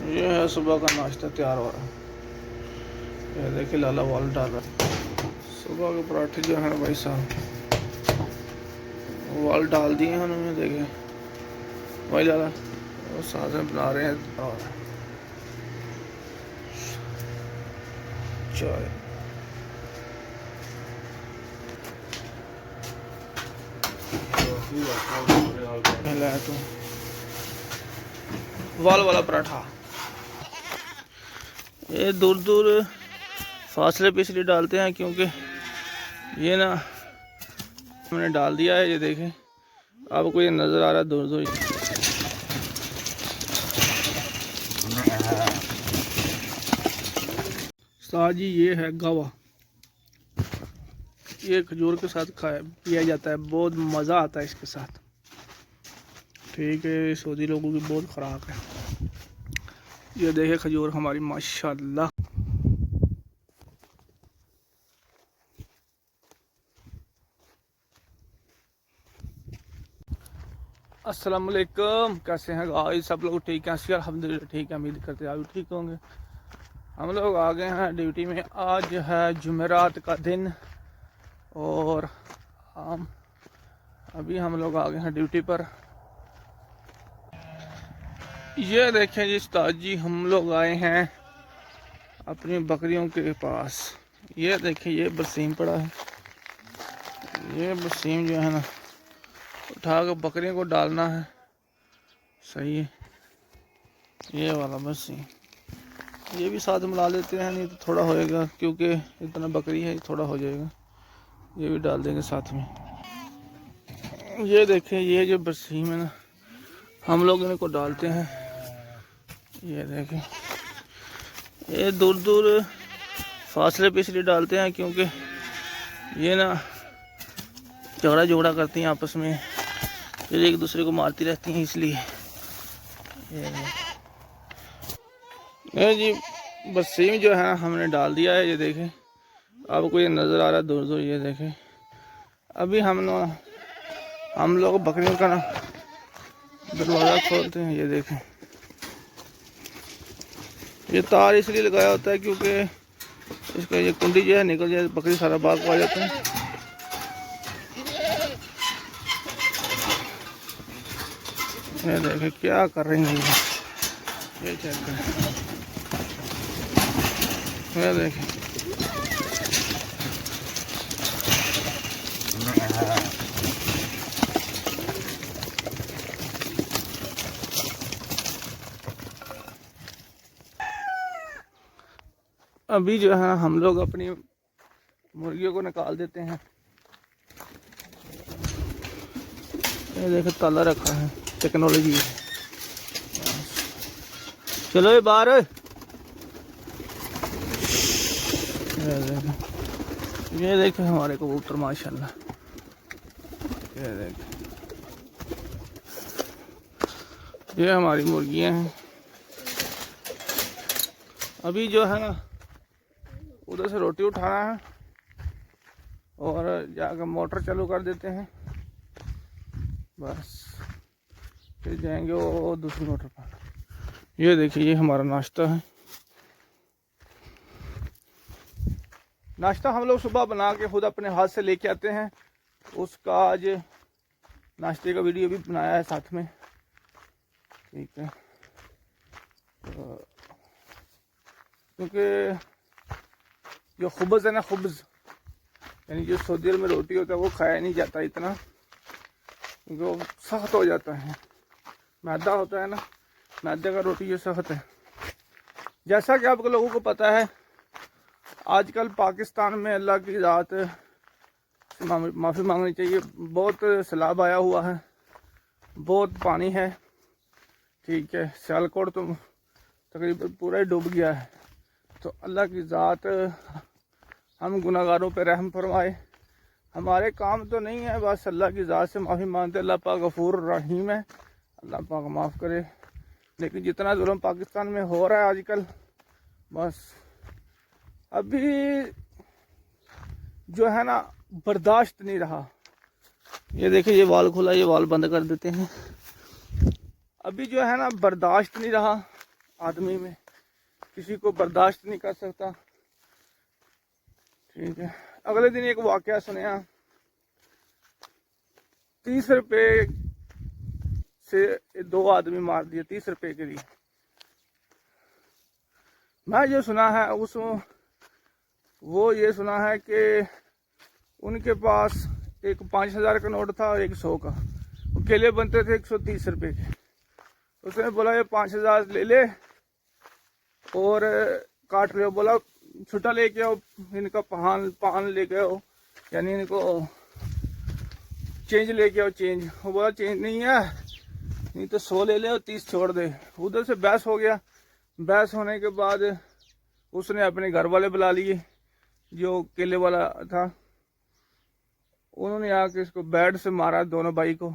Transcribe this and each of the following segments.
ये है सुबह का नाश्ता तैयार हो रहा है। ये देखिए लाला वाल डाल रहा है। सुबह के पराठे जो है भाई साहब वाल डाल दिए हैं उन्होंने। देखे भाई लाला वो साथ में बना रहे हैं और चाय। तो वाल वाला पराठा ये दूर दूर फासले पे इसलिए डालते हैं क्योंकि ये ना हमने डाल दिया है। ये देखें आपको ये नज़र आ रहा है दूर दूर। साथ जी ये है गावा, ये खजूर के साथ खाया पिया जाता है, बहुत मज़ा आता है इसके साथ। ठीक है, सऊदी लोगों की बहुत खुराक है। ये देखे खजूर हमारी माशाल्लाह। अस्सलाम वालेकुम, कैसे हैं गाइस सब लोग? ठीक हैं? अल्हम्दुलिल्लाह ठीक है, उम्मीद करते हैं आप भी ठीक होंगे। हम लोग आ गए हैं ड्यूटी में। आज है जुमेरात का दिन और अभी हम लोग आ गए हैं ड्यूटी पर। ये देखें जी उस्ताद जी, हम लोग आए हैं अपनी बकरियों के पास। ये देखें ये बरसीम पड़ा है। ये बरसीम जो है ना उठा कर बकरियों को डालना है। सही है, ये वाला बरसीम ये भी साथ मिला लेते हैं, नहीं तो थोड़ा होएगा क्योंकि इतना बकरी है, थोड़ा हो जाएगा। ये भी डाल देंगे साथ में। ये देखें ये जो बरसीम है ना हम लोग इनको डालते हैं। ये देखें ये दूर दूर फासले पे इसलिए डालते हैं क्योंकि ये ना झगड़ा झगड़ा करती हैं आपस में, फिर एक दूसरे को मारती रहती हैं, इसलिए ये जी बरसीम जो है हमने डाल दिया है। ये देखें आपको ये नज़र आ रहा है दूर दूर। ये देखें अभी हम लोग बकरियों का ना दरवाज़ा खोलते हैं। ये देखें ये तार इसलिए लगाया होता है क्योंकि इसका ये कुंडी जो है निकल जाए, बकरी सारा बाग को आ जाता है। ये देखें क्या कर रही हैं ये चेक करें। ये देखें अभी जो है हम लोग अपनी मुर्गियों को निकाल देते हैं। ये देखें ताला रखा है, टेक्नोलॉजी है। चलो ये बाहर। ये देखें हमारे कबूतर माशाल्लाह। ये देखें ये हमारी मुर्गियां हैं। अभी जो है ना उधर से रोटी उठाना है और जाकर मोटर चालू कर देते हैं, बस फिर जाएंगे वो दूसरी मोटर पर। ये देखिए ये हमारा नाश्ता है। नाश्ता हम लोग सुबह बना के खुद अपने हाथ से लेके आते हैं। उसका आज नाश्ते का वीडियो भी बनाया है साथ में। ठीक है, क्योंकि जो खुब्ज़ है ना, खुब्ज़ यानी जो सऊदी अरब में रोटी होता है वो खाया नहीं जाता इतना, क्योंकि वो सख्त हो जाता है। मैदा होता है ना, मैदे का रोटी ये सख्त है। जैसा कि आप लोगों को पता है आजकल पाकिस्तान में अल्लाह की ज़ात माफ़ी मांगनी चाहिए, बहुत सैलाब आया हुआ है, बहुत पानी है। ठीक है, सियालकोट तो तकरीबन पूरा ही डूब गया है। तो अल्लाह की ज़ात हम गुनाहगारों पे रहम फरमाए। हमारे काम तो नहीं है, बस अल्लाह की ज़ात से माफ़ी मांगते। अल्लाह पाक गफूर रहीम है, अल्लाह पाक माफ़ करे। लेकिन जितना जुल्म पाकिस्तान में हो रहा है आजकल, बस अभी जो है ना बर्दाश्त नहीं रहा। ये देखिए ये वाल खुला, ये वाल बंद कर देते हैं। अभी जो है ना बर्दाश्त नहीं रहा आदमी में, किसी को बर्दाश्त नहीं कर सकता। ठीक है। अगले दिन एक वाकया सुनया, 30 रुपए से 2 आदमी मार दिए 30 रुपए के लिए। मैं जो सुना है वो ये सुना है कि उनके पास एक 5,000 का नोट था और एक 100 का, वो केले बनते थे 130 रुपए के। उसने बोला ये 5,000 ले ले और काट लो। बोला छुट्टा लेके आओ, इनका पान लेके आओ, यानी इनको चेंज लेके आओ चेंज। वो बोला चेंज नहीं है, नहीं तो 100 ले ले और 30 छोड़ दे। उधर से बहस हो गया। बहस होने के बाद उसने अपने घर वाले बुला लिए, जो केले वाला था। उन्होंने आके इसको बेड से मारा, दोनों भाई को।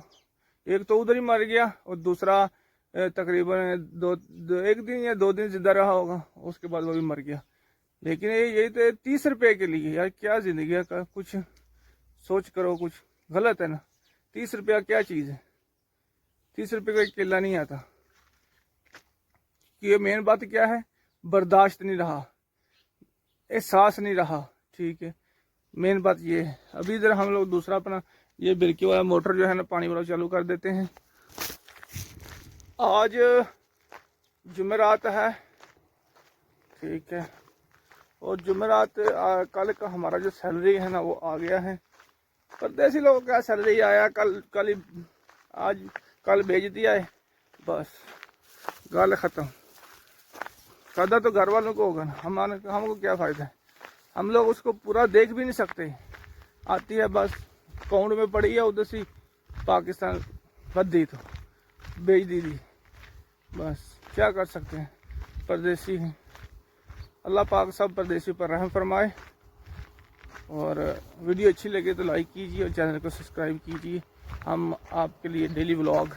एक तो उधर ही मर गया और दूसरा तकरीबन एक दिन या 2 दिन जिंदा रहा होगा, उसके बाद वो भी मर गया। लेकिन ये तो 30 रुपए के लिए, यार क्या जिंदगी है, कुछ सोच करो, कुछ गलत है ना। 30 रुपया क्या चीज़ है? 30 रुपये का केला नहीं आता। कि ये मेन बात क्या है, बर्दाश्त नहीं रहा, एहसास नहीं रहा। ठीक है, मेन बात ये है। अभी इधर हम लोग दूसरा अपना ये बिरकी वाला मोटर जो है ना, पानी वाला चालू कर देते हैं। आज जुमेरात है, ठीक है, और जुमेरात कल का हमारा जो सैलरी है ना वो आ गया है। परदेसी लोगों का सैलरी आया कल भेज दिया है, बस गाल ख़त्म। फायदा तो घर वालों को होगा ना, हमको क्या फ़ायदा है? हम लोग उसको पूरा देख भी नहीं सकते। आती है बस अकाउंट में पड़ी है, उधर से पाकिस्तान बद्दी तो भेज दी थी, बस क्या कर सकते हैं, परदेसी हैं। अल्लाह पाक सब परदेसी पर रहम फरमाए। और वीडियो अच्छी लगे तो लाइक कीजिए और चैनल को सब्सक्राइब कीजिए। हम आपके लिए daily vlog,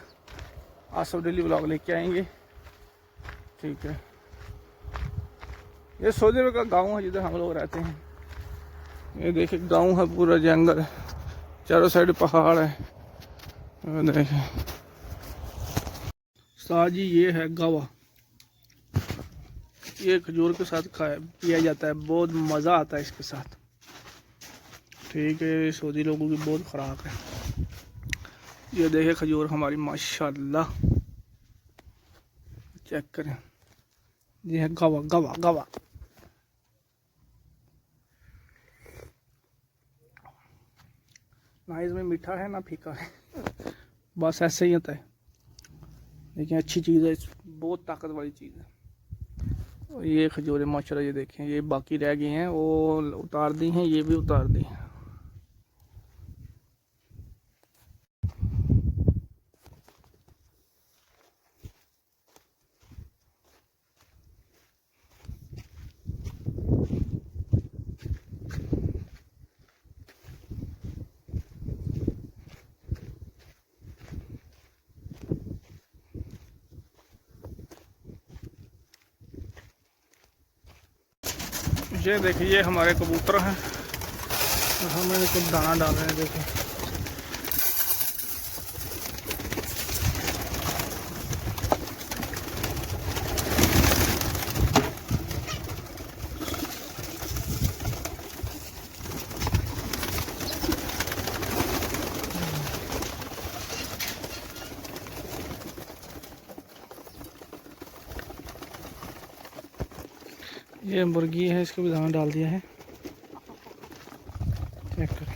Asaf daily vlog लेके आएंगे। ठीक है। ये सऊदी का गांव है जिधर हम लोग रहते हैं। ये देखिए गांव है, पूरा जंगल, चारों साइड पहाड़ है। देखिए साजी, ये है गावा। ये खजूर के साथ पिया जाता है, बहुत मज़ा आता है इसके साथ। ठीक है, सऊदी लोगों की बहुत खुराक है। ये देखिए खजूर हमारी माशाल्लाह, चेक करें। ये है गावा गावा गावा। ना इसमें मीठा है ना फीका है, बस ऐसे ही होता है। लेकिन अच्छी चीज़ है, बहुत ताकत वाली चीज़ है। ये खजूरें माशाल्लाह, ये देखें, ये बाकी रह गई हैं, वो उतार दी हैं, ये भी उतार दी हैं। ये देखिए, ये हमारे कबूतर हैं, हम इनको दाना डाल रहे हैं। देखिए ये मुर्गी है, इसको भी दाना डाल दिया है, चेक करें।